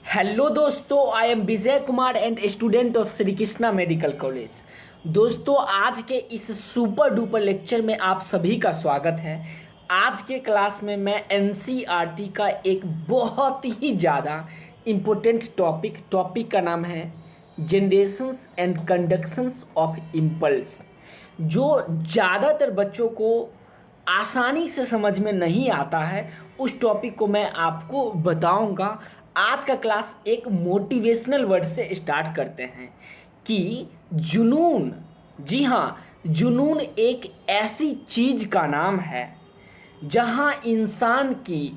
Hello दोस्तों, I am Vijay Kumar and student of Shri Krishna medical college. दोस्तों, आज के इस सुपर डुपर लेक्चर में आप सभी का स्वागत है। आज के क्लास में मैं एनसीईआरटी का एक बहुत ही ज़्यादा इम्पोर्टेंट टॉपिक का नाम है जनरेशंस एंड कंडक्शंस ऑफ इम्पल्स, जो ज़्यादातर बच्चों को आसानी से समझ में नहीं आता है। उस टॉपिक को मैं आपको बताऊंगा। आज का क्लास एक मोटिवेशनल वर्ड से स्टार्ट करते हैं कि जुनून। जी हाँ, जुनून एक ऐसी चीज़ का नाम है जहाँ इंसान की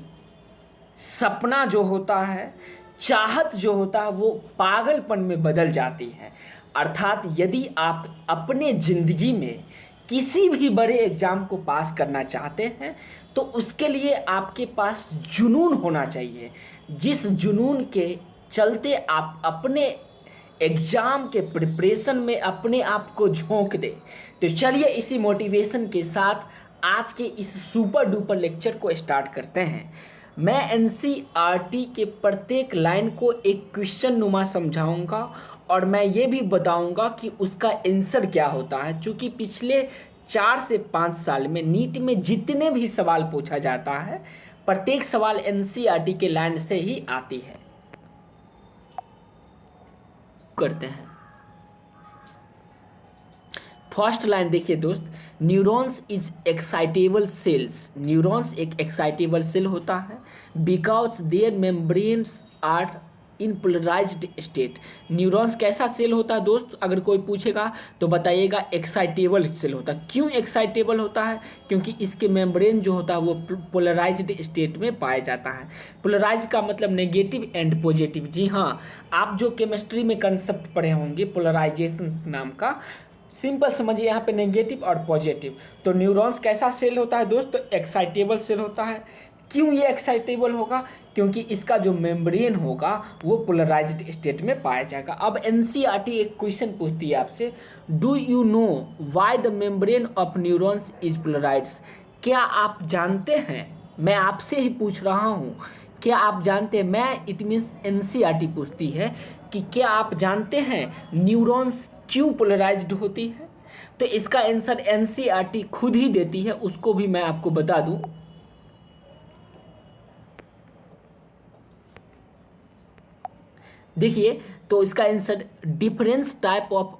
सपना जो होता है, चाहत जो होता है, वो पागलपन में बदल जाती है। अर्थात यदि आप अपने ज़िंदगी में किसी भी बड़े एग्ज़ाम को पास करना चाहते हैं तो उसके लिए आपके पास जुनून होना चाहिए, जिस जुनून के चलते आप अपने एग्ज़ाम के प्रिपरेशन में अपने आप को झोंक दे। तो चलिए इसी मोटिवेशन के साथ आज के इस सुपर डुपर लेक्चर को स्टार्ट करते हैं। मैं एनसीईआरटी के प्रत्येक लाइन को एक क्वेश्चन नुमा समझाऊंगा और मैं ये भी बताऊंगा कि उसका आंसर क्या होता है, क्योंकि पिछले 4 से 5 साल में नीट में जितने भी सवाल पूछा जाता है, प्रत्येक सवाल एनसीईआरटी के लाइन से ही आती है। करते हैं। फर्स्ट लाइन देखिए दोस्त, neurons is excitable cells. Neurons एक एक्साइटेबल सेल होता है because their membranes are in polarised state. Neurons कैसा सेल होता है दोस्त, अगर कोई पूछेगा तो बताइएगा एक्साइटेबल सेल होता है। क्यों एक्साइटेबल होता है? क्योंकि इसके मेम्ब्रेन जो होता है वो पोलराइज्ड स्टेट में पाया जाता है। पोलराइज का मतलब नेगेटिव एंड पॉजिटिव। जी हाँ, आप जो केमिस्ट्री में कंसेप्ट पढ़े होंगे पोलराइजेशन नाम का, सिंपल समझिए यहाँ पे नेगेटिव और पॉजिटिव। तो न्यूरॉन्स कैसा सेल होता है दोस्त? एक्साइटेबल सेल होता है। क्यों ये एक्साइटेबल होगा? क्योंकि इसका जो मेम्ब्रेन होगा वो पोलराइज्ड स्टेट में पाया जाएगा। अब एनसीईआरटी एक क्वेश्चन पूछती है आपसे, do you know why the membrane of neurons is polarised? क्या आप जानते हैं? मैं आपसे ही पूछ रहा हूँ, क्या आप जानते हैं? मैं इट मीन्स एनसीईआरटी पूछती है कि क्या आप जानते हैं न्यूरॉन्स क्यों पोलराइज्ड होती है? तो इसका आंसर एनसीईआरटी खुद ही देती है, उसको भी मैं आपको बता दूं। देखिए, तो इसका answer difference type of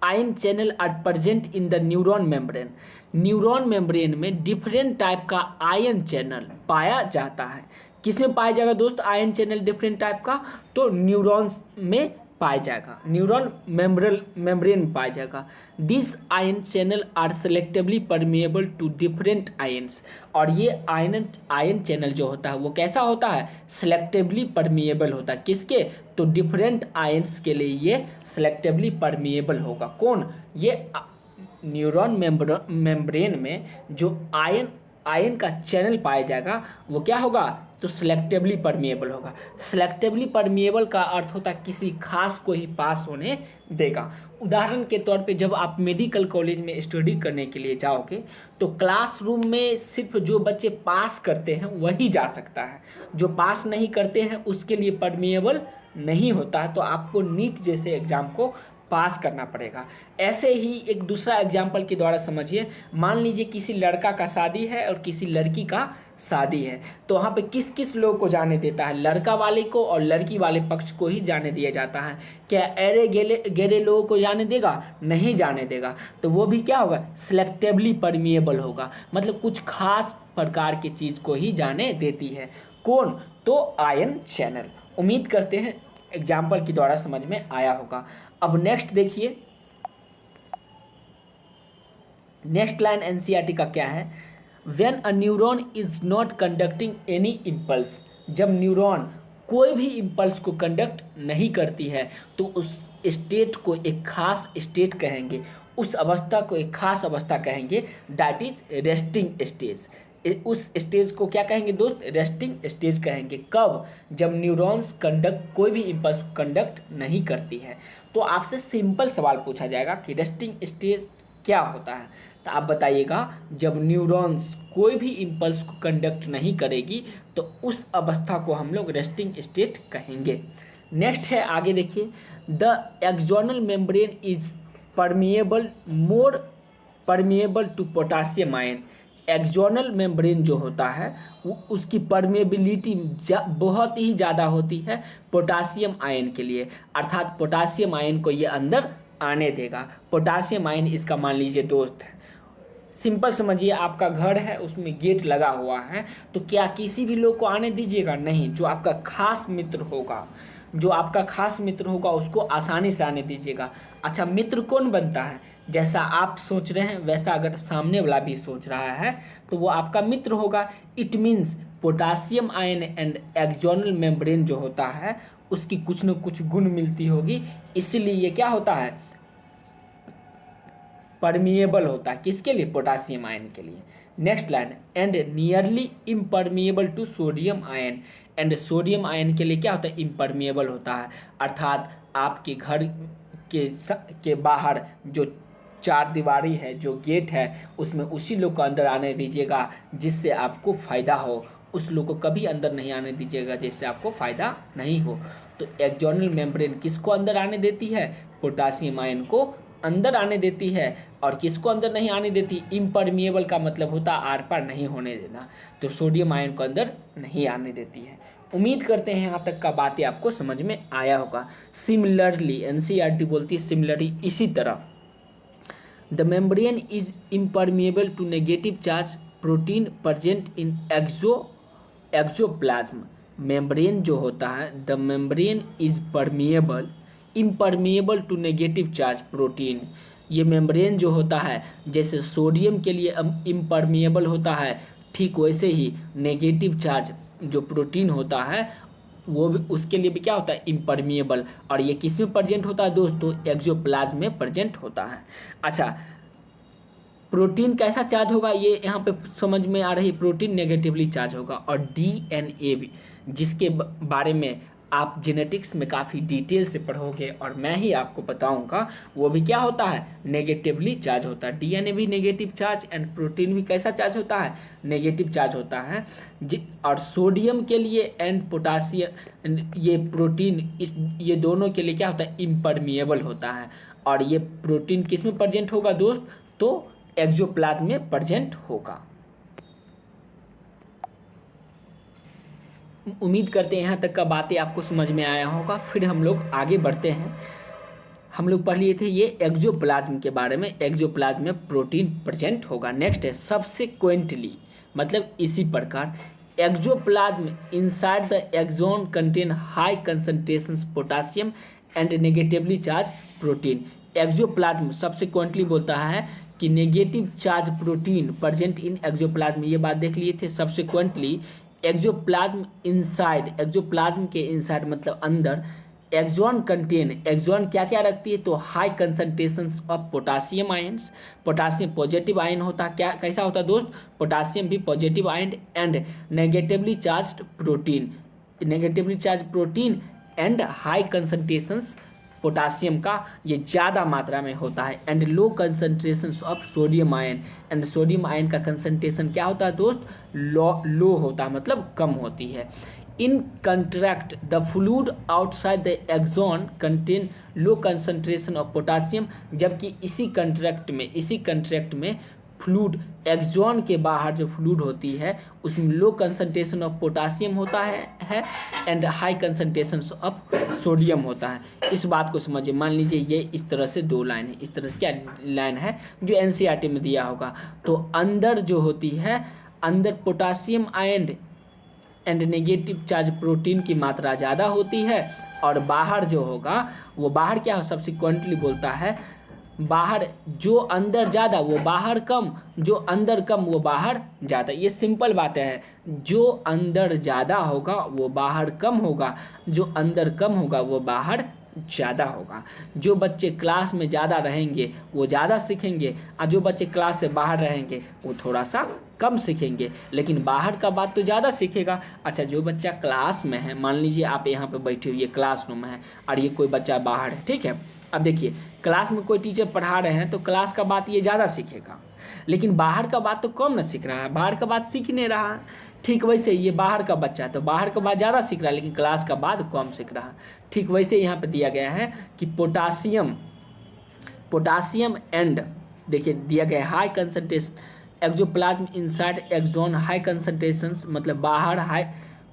ion channel are present in the neuron membrane. Neuron membrane में डिफरेंट टाइप का आयन चैनल पाया जाता है। किसमें पाया जाएगा दोस्त आयन चैनल डिफरेंट टाइप का? तो न्यूरॉन्स में पाया जाएगा, न्यूरॉन मेम्ब्रेन में पाया जाएगा। This ion channel are selectively permeable to different ions. और ये आयन चैनल जो होता है वो कैसा होता है? सेलेक्टिवली परमिएबल होता है। किसके? तो डिफरेंट आयन्स के लिए ये सेलेक्टिवली परमिएबल होगा। कौन? ये न्यूरॉन मेम्ब्रेन में जो आयन का चैनल पाया जाएगा वो क्या होगा? तो सिलेक्टिवली परमिएबल होगा। सिलेक्टिवली परमिएबल का अर्थ होता है किसी खास को ही पास होने देगा। उदाहरण के तौर पे जब आप मेडिकल कॉलेज में स्टडी करने के लिए जाओगे तो क्लासरूम में सिर्फ जो बच्चे पास करते हैं वही जा सकता है, जो पास नहीं करते हैं उसके लिए परमिएबल नहीं होता है। तो आपको नीट जैसे एग्ज़ाम को पास करना पड़ेगा। ऐसे ही एक दूसरा एग्जाम्पल के द्वारा समझिए। मान लीजिए किसी लड़का का शादी है और किसी लड़की का शादी है, तो वहाँ पे किस किस लोग को जाने देता है? लड़का वाले को और लड़की वाले पक्ष को ही जाने दिया जाता है। क्या अरे गेरे लोगों को जाने देगा? नहीं जाने देगा। तो वो भी क्या होगा? सिलेक्टिवली परमिएबल होगा, मतलब कुछ खास प्रकार की चीज़ को ही जाने देती है। कौन? तो आयन चैनल। उम्मीद करते हैं एग्जाम्पल के द्वारा समझ में आया होगा। अब नेक्स्ट देखिए, नेक्स्ट लाइन एनसीईआरटी का क्या है? When a neuron is not conducting any impulse. जब न्यूरॉन कोई भी इम्पल्स को कंडक्ट नहीं करती है तो उस स्टेट को एक खास स्टेट कहेंगे, उस अवस्था को एक खास अवस्था कहेंगे, दैट इज रेस्टिंग स्टेज। उस स्टेज को क्या कहेंगे दोस्त? रेस्टिंग स्टेज कहेंगे। कब? जब न्यूरॉन्स कोई भी इम्पल्स कंडक्ट नहीं करती है। तो आपसे सिंपल सवाल पूछा जाएगा कि रेस्टिंग स्टेज क्या होता है, तो आप बताइएगा जब न्यूरॉन्स कोई भी इम्पल्स को कंडक्ट नहीं करेगी तो उस अवस्था को हम लोग रेस्टिंग स्टेट कहेंगे। नेक्स्ट है, आगे देखिए, the axonal membrane is permeable, more permeable to potassium ion. Axonal membrane जो होता है वो उसकी परमेबिलिटी बहुत ही ज़्यादा होती है पोटासियम आयन के लिए, अर्थात पोटासियम आयन को ये अंदर आने देगा। पोटासियम आयन इसका मान लीजिए दोस्त है। सिंपल समझिए, आपका घर है, उसमें गेट लगा हुआ है, तो क्या किसी भी लोग को आने दीजिएगा? नहीं। जो आपका खास मित्र होगा, जो आपका खास मित्र होगा उसको आसानी से आने दीजिएगा। अच्छा, मित्र कौन बनता है? जैसा आप सोच रहे हैं वैसा अगर सामने वाला भी सोच रहा है तो वो आपका मित्र होगा। It means potassium ion and axonal membrane जो होता है उसकी कुछ न कुछ गुण मिलती होगी, इसलिए ये क्या होता है? परमिएबल होता है। किसके लिए? पोटासियम आयन के लिए। Next line, and nearly impermeable to sodium ion. And sodium ion के लिए क्या होता है? इम्परमिएबल होता है, अर्थात आपके घर के बाहर जो चार दीवारी है, जो गेट है, उसमें उसी लोग को अंदर आने दीजिएगा जिससे आपको फ़ायदा हो। उस लोग को कभी अंदर नहीं आने दीजिएगा जिससे आपको फ़ायदा नहीं हो। तो एक्सोनल मेम्ब्रेन किसको अंदर आने देती है? पोटासियम आयन को अंदर आने देती है। और किसको अंदर नहीं आने देती? इम्परमिएबल का मतलब होता है आर पार नहीं होने देना, तो सोडियम आयन को अंदर नहीं आने देती है। उम्मीद करते हैं यहाँ तक का बातें आपको समझ में आया होगा। सिमिलरली, एनसीईआरटी बोलती है सिमिलरली, इसी तरह the membrane is impermeable to negative charge protein present in axoplasm. Membrane जो होता है, the membrane is permeable impermeable to negative charge protein. ये मेम्ब्रेन जो होता है, जैसे सोडियम के लिए इम्परमिएबल होता है, ठीक वैसे ही नेगेटिव चार्ज जो प्रोटीन होता है वो भी, उसके लिए भी क्या होता है? इम्परमिएबल। और ये किस में प्रेजेंट होता है दोस्तों? एक्सोप्लाज्म में प्रेजेंट होता है। अच्छा, प्रोटीन कैसा चार्ज होगा ये यहाँ पे समझ में आ रही? प्रोटीन नेगेटिवली चार्ज होगा। और डीएनए भी, जिसके बारे में आप जेनेटिक्स में काफ़ी डिटेल से पढ़ोगे और मैं ही आपको बताऊंगा, वो भी क्या होता है? नेगेटिवली चार्ज होता है। डीएनए भी नेगेटिव चार्ज एंड प्रोटीन भी कैसा चार्ज होता है? नेगेटिव चार्ज होता है। और सोडियम के लिए एंड पोटासियम, ये प्रोटीन, ये दोनों के लिए क्या होता है? इम्परमिएबल होता है। और ये प्रोटीन किस में प्रेजेंट होगा दोस्त? तो एक्सोप्लाज्म में प्रेजेंट होगा। उम्मीद करते हैं यहाँ तक का बातें आपको समझ में आया होगा। फिर हम लोग आगे बढ़ते हैं। हम लोग पढ़ लिए थे ये एक्सोप्लाज्म के बारे में। एक्सोप्लाज्म में प्रोटीन प्रेजेंट होगा। नेक्स्ट है सब्सिक्वेंटली, मतलब इसी प्रकार axoplasm inside the axon contain high concentrations potassium and negatively charge protein. Axoplasm subsequently बोलता है कि negative charge protein present in axoplasm, ये बात देख लिए थे। सब्सिक्वेंटली एक्सोप्लाज्म इनसाइड, एक्सोप्लाज्म के इनसाइड मतलब अंदर, एक्सोन कंटेन, एक्सोन क्या क्या रखती है? तो high concentrations of potassium ions. Potassium positive ion होता है, क्या कैसा होता है दोस्त? पोटासियम भी positive ion. And negatively charge protein, negatively charge protein and high concentrations potassium का ये ज़्यादा मात्रा में होता है। And low concentration of sodium ion, and sodium ion का कंसंट्रेशन क्या होता है दोस्त? लो होता है, मतलब कम होती है। In contrast the fluid outside the axon contain low concentration of potassium, जबकि इसी कंट्रैक्ट में फ्लूइड, एक्सोन के बाहर जो फ्लूइड होती है उसमें लो कंसंट्रेशन ऑफ पोटासियम होता है and high concentration of sodium होता है। इस बात को समझिए। मान लीजिए ये इस तरह से दो लाइन है, इस तरह से क्या लाइन है जो एनसीईआरटी में दिया होगा। तो अंदर जो होती है, अंदर potassium ion and negative charge protein की मात्रा ज़्यादा होती है, और बाहर जो होगा वो बाहर क्या हो? सब्सिक्वेंटली बोलता है बाहर जो अंदर ज़्यादा वो बाहर कम, जो अंदर कम वो बाहर ज़्यादा। ये सिंपल बातें हैं। जो अंदर ज़्यादा होगा वो बाहर कम होगा, जो अंदर कम होगा वो बाहर ज़्यादा होगा। जो बच्चे क्लास में ज़्यादा रहेंगे वो ज़्यादा सीखेंगे, और जो बच्चे क्लास से बाहर रहेंगे वो थोड़ा सा कम सीखेंगे, लेकिन बाहर का बात तो ज़्यादा सीखेगा। अच्छा, जो बच्चा क्लास में है, मान लीजिए आप यहाँ पे बैठे हुए क्लासरूम है और ये कोई बच्चा बाहर है, ठीक है। अब देखिए, क्लास में कोई टीचर पढ़ा रहे हैं तो क्लास का बात ये ज़्यादा सीखेगा, लेकिन बाहर का बात तो कम ना सीख रहा है, बाहर का बात सीख नहीं रहा है, ठीक वैसे ये बाहर का बच्चा है तो बाहर का बाद ज़्यादा सीख रहा है लेकिन क्लास का बाद कम सीख रहा है। ठीक वैसे यहाँ पे दिया गया है कि पोटासियम एंड देखिए दिया गया है high concentration axoplasm inside axon high concentrations, मतलब बाहर हाई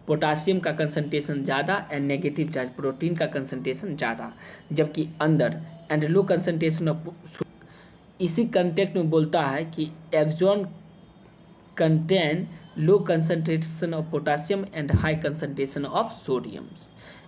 पोटासियम का कंसंट्रेशन ज़्यादा एंड नेगेटिव चार्ज प्रोटीन का कंसंट्रेशन ज़्यादा, जबकि अंदर एंड लो कंसंट्रेशन ऑफ। इसी कंटेक्ट में बोलता है कि axon contain low concentration of potassium and high concentration of sodium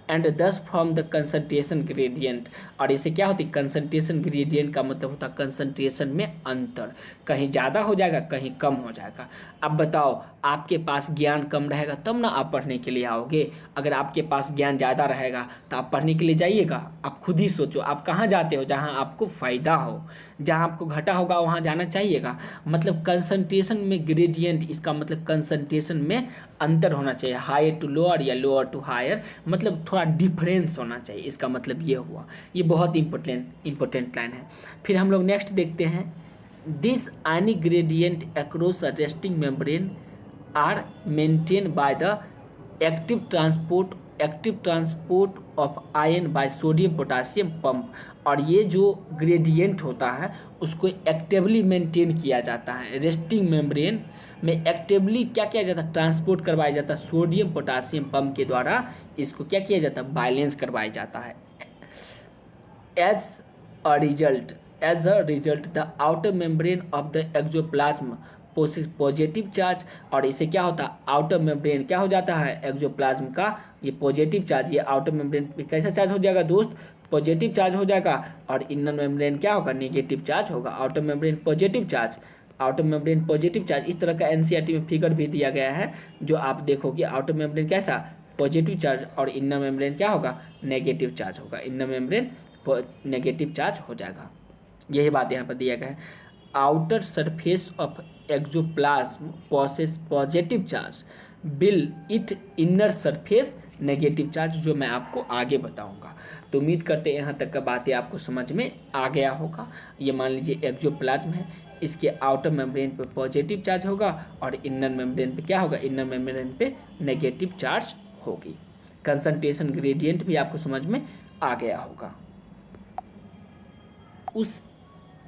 and thus from the concentration gradient। और इसे क्या होती है कंसंट्रेशन ग्रेडियंट का मतलब होता है कंसंट्रेशन में अंतर, कहीं ज़्यादा हो जाएगा कहीं कम हो जाएगा। अब बताओ आपके पास ज्ञान कम रहेगा तब ना आप पढ़ने के लिए आओगे, अगर आपके पास ज्ञान ज़्यादा रहेगा तो आप पढ़ने के लिए जाइएगा। आप खुद ही सोचो आप कहाँ जाते हो, जहाँ आपको फ़ायदा हो, जहाँ आपको घाटा होगा वहाँ जाना चाहिएगा। मतलब कंसंट्रेशन में ग्रेडियंट, इसका मतलब कंसंट्रेशन में अंतर होना चाहिए, हायर टू लोअर या लोअर टू हायर, मतलब थोड़ा डिफरेंस होना चाहिए, इसका मतलब ये हुआ। ये बहुत इंपॉर्टेंट लाइन है। फिर हम लोग नेक्स्ट देखते हैं, this ionic gradient across a resting membrane are maintain by the active transport of ion by sodium potassium pump. और ये जो ग्रेडियंट होता है उसको एक्टिवली मेंटेन किया जाता है, रेस्टिंग मेम्ब्रेन में एक्टिवली क्या किया जाता है ट्रांसपोर्ट करवाया जाता है सोडियम पोटासियम पंप के द्वारा, इसको क्या किया जाता है बैलेंस करवाया जाता है। As a result the outer membrane of the axoplasm positive charge. और इसे क्या होता है आउटर मेम्ब्रेन क्या हो जाता है एक्सोप्लाज्म का ये पॉजिटिव चार्ज, ये आउटर मेम्ब्रेन पे कैसा चार्ज हो जाएगा दोस्त पॉजिटिव चार्ज हो जाएगा, और इनर मेम्ब्रेन क्या होगा नेगेटिव चार्ज होगा। आउटर मेम्ब्रेन पॉजिटिव चार्ज, इस तरह का एनसीईआरटी में फिगर भी दिया गया है जो आप देखोगे। आउटर मेम्ब्रेन कैसा पॉजिटिव चार्ज और इनर मेम्ब्रेन क्या होगा नेगेटिव चार्ज होगा, इनर मेम्ब्रेन नेगेटिव चार्ज हो जाएगा। यही बात यहाँ पर दिया गया है। Outer surface of axoplasm possesses positive charge bill it inner surface negative charge, जो मैं आपको आगे बताऊंगा। तो उम्मीद करते हैं यहाँ तक का बातें आपको समझ में आ गया होगा। ये मान लीजिए एक्सोप्लाज्म है, इसके आउटर मेम्ब्रेन पे पॉजिटिव चार्ज होगा और इनर मेम्ब्रेन पे क्या होगा इनर मेम्ब्रेन पे नेगेटिव चार्ज होगी। कंसंट्रेशन ग्रेडियंट भी आपको समझ में आ गया होगा।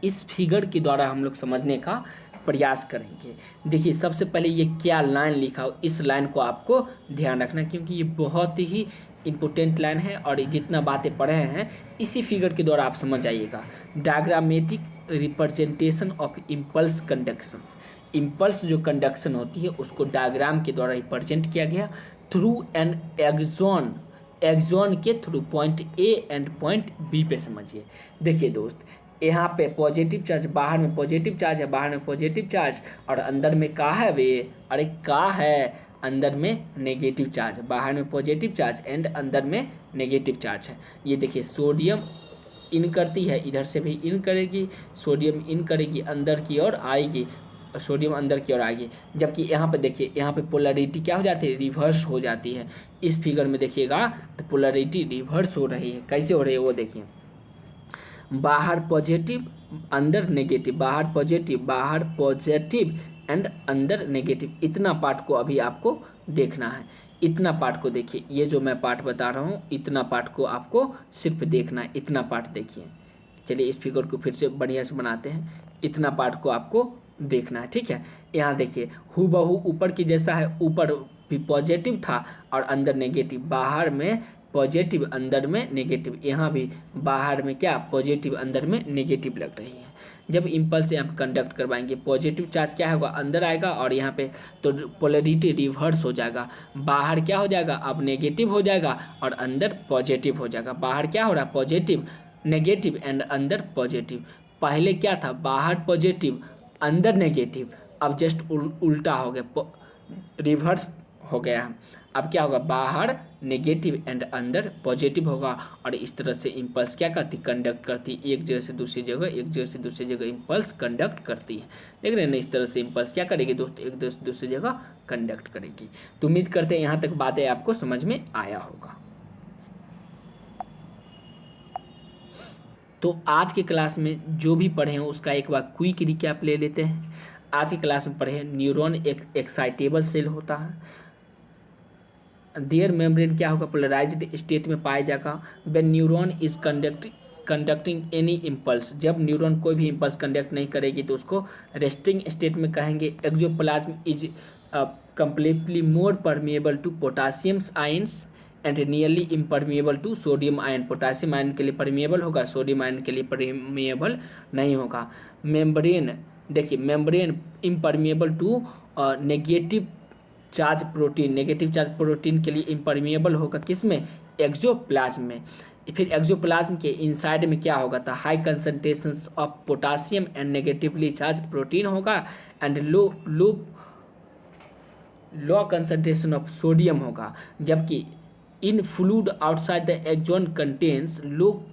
इस फिगर के द्वारा हम लोग समझने का प्रयास करेंगे। देखिए सबसे पहले ये क्या लाइन लिखा हो, इस लाइन को आपको ध्यान रखना क्योंकि ये बहुत ही इम्पोर्टेंट लाइन है और जितना बातें पढ़े हैं इसी फिगर के द्वारा आप समझ जाइएगा। Diagrammatic representation of impulse conductions, impulse जो कंडक्शन होती है उसको डायग्राम के द्वारा रिप्रेजेंट किया गया थ्रू एन एक्सोन के through point A and point B पे समझिए। देखिए दोस्त यहाँ पे पॉजिटिव चार्ज, बाहर में पॉजिटिव चार्ज है, बाहर में पॉजिटिव चार्ज और अंदर में का है वे, अरे का है अंदर में नेगेटिव चार्ज, बाहर में पॉजिटिव चार्ज एंड अंदर में नेगेटिव चार्ज है। ये देखिए सोडियम इन करती है, इधर से भी इन करेगी, सोडियम इन करेगी अंदर की ओर आएगी, सोडियम अंदर की ओर आएगी। जबकि यहाँ पे देखिए यहाँ पे पोलरिटी क्या हो जाती है रिवर्स हो जाती है। इस फिगर में देखिएगा तो पोलरिटी रिवर्स हो रही है, कैसे हो रही है वो देखिए, बाहर पॉजिटिव अंदर नेगेटिव, बाहर पॉजिटिव एंड अंदर नेगेटिव। इतना पार्ट को अभी आपको देखना है, इतना पार्ट को देखिए, ये जो मैं पार्ट बता रहा हूँ इतना पार्ट को आपको सिर्फ देखना है, इतना पार्ट देखिए। चलिए इस फिगर को फिर से बढ़िया से बनाते हैं, इतना पार्ट को आपको देखना है, ठीक है। यहाँ देखिए हूबहू ऊपर की जैसा है, ऊपर भी पॉजिटिव था और अंदर नेगेटिव, बाहर में पॉजिटिव अंदर में नेगेटिव, यहाँ भी बाहर में क्या पॉजिटिव अंदर में नेगेटिव लग रही है। जब इम्पल्स यहाँ कंडक्ट करवाएंगे पॉजिटिव चार्ज क्या होगा अंदर आएगा और यहाँ पे तो पोलरिटी रिवर्स हो जाएगा, बाहर क्या हो जाएगा अब नेगेटिव हो जाएगा और अंदर पॉजिटिव हो जाएगा। बाहर क्या हो रहा है पॉजिटिव नेगेटिव एंड अंदर पॉजिटिव, पहले क्या था बाहर पॉजिटिव अंदर नेगेटिव, अब जस्ट उल्टा हो गया रिवर्स हो गया। अब क्या होगा बाहर नेगेटिव एंड अंदर पॉजिटिव होगा और इस तरह से इम्पल्स क्या करती कंडक्ट करती, एक जगह से दूसरी जगह, एक जगह से दूसरी जगह इम्पल्स कंडक्ट करती है। देख रहे हैं ना इस तरह से इम्पल्स क्या करेगी दोस्त एक जगह से दूसरी जगह कंडक्ट करेगी। तो उम्मीद करते हैं यहाँ तक बातें आपको समझ में आया होगा। तो आज के क्लास में जो भी पढ़े हैं उसका एक बार क्विक रिकैप ले लेते हैं। आज की क्लास में पढ़े न्यूरॉन एक एक्साइटेबल सेल होता है। देयर मेम्ब्रेन क्या होगा, पोलराइज्ड स्टेट में पाया जाएगा। When neuron is conducting any impulse, जब न्यूरॉन कोई भी इम्पल्स कंडक्ट नहीं करेगी तो उसको रेस्टिंग स्टेट में कहेंगे। Axoplasm is completely more permeable to potassium ions and nearly impermeable to sodium ion। Potassium ion के लिए परमिएबल होगा, सोडियम आयन के लिए परमिएबल नहीं होगा। मेम्ब्रेन देखिए, membrane impermeable to negative charge protein, negative charge protein के लिए इम्परमिएबल होगा किसमें, एक्सोप्लाज्म में। फिर एक्सोप्लाज्म के इनसाइड में क्या होगा, तो high concentrations of potassium and negatively charge protein होगा and low concentration of sodium होगा। जबकि in fluid outside the axon contains low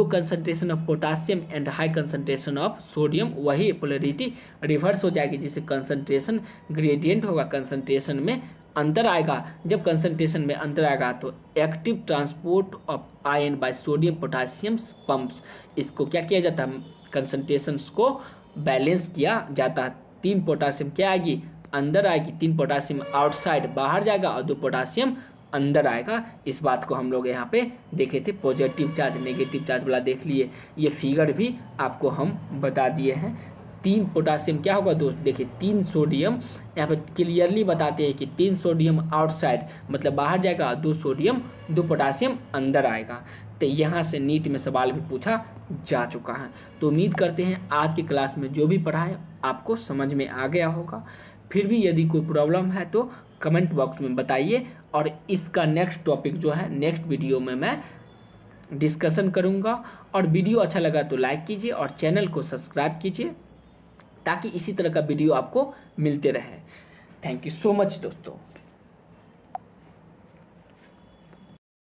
concentration of potassium and high concentration of sodium. वही पोलरिटी रिवर्स हो जाएगी, जिससे कंसंट्रेशन ग्रेडियंट होगा, concentration में अंतर आएगा। जब कंसंट्रेशन में अंतर आएगा तो active transport of ion by sodium potassium pumps, इसको क्या किया जाता है, कंसंट्रेशंस को बैलेंस किया जाता है। 3 पोटासियम क्या आएगी, अंदर आएगी, 3 पोटासियम आउटसाइड बाहर जाएगा और 2 पोटासियम अंदर आएगा। इस बात को हम लोग यहाँ पे देखे थे, पॉजिटिव चार्ज नेगेटिव चार्ज वाला देख लिए। ये फिगर भी आपको हम बता दिए हैं। 3 पोटासियम क्या होगा दोस्त, देखिए 3 सोडियम यहाँ पे क्लियरली बताते हैं कि 3 सोडियम आउटसाइड मतलब बाहर जाएगा, 2 पोटासियम अंदर आएगा। तो यहाँ से नीट में सवाल भी पूछा जा चुका है। तो उम्मीद करते हैं आज की क्लास में जो भी पढ़ा है आपको समझ में आ गया होगा। फिर भी यदि कोई प्रॉब्लम है तो कमेंट बॉक्स में बताइए, और इसका नेक्स्ट टॉपिक जो है नेक्स्ट वीडियो में मैं डिस्कशन करूंगा। और वीडियो अच्छा लगा तो लाइक कीजिए और चैनल को सब्सक्राइब कीजिए, ताकि इसी तरह का वीडियो आपको मिलते रहे। थैंक यू सो मच दोस्तों।